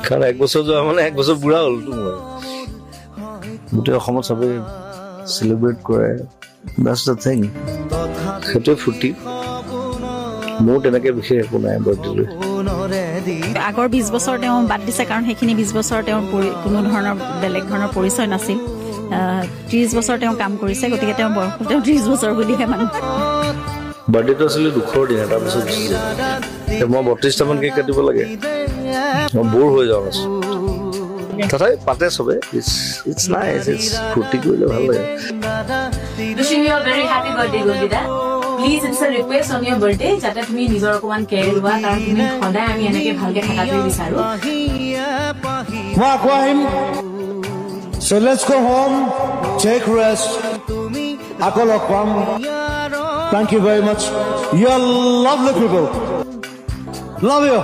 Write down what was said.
কাৰণ 1 বছৰ যোৱা মানে 1 বছৰ বুঢ়া হ'লতো মই গোটেই অসমত সবে সেলিব্ৰেট কৰে that's the thing সেইটো ফুটি মোৰ তেনেকে বিশেষ একো নাই বাৰ্থডে আগৰ 20 বছৰ তেওঁ বাদ দিছে কাৰণ সেইখিনি 20 বছৰ তেওঁৰ কোনো ধৰণৰ বেলেগ ধৰণৰ পৰিচয় নাছিল 30 বছৰ তেওঁ কাম কৰিছে গতিকে তেওঁ বয়স তেওঁ 30 বছৰ বুলিহে মানে বাৰ্থডেটো আসলে দুখৰ দিন এটা পিছত মই 32টা মান কেক কাটিব লাগে মই বৰ হৈ যাওঁ তথাপি পাতে সবে it's nice it's ফুটি কৰিলে ভাল লাগে wishing you a very happy birthday Golida please it's a request on your birthday jate tumi nijor okoman care lua karon tumi khodai ami enake bhalke thakatu bisaru so let's go home take rest akolokam thank you very much you're lovely people love you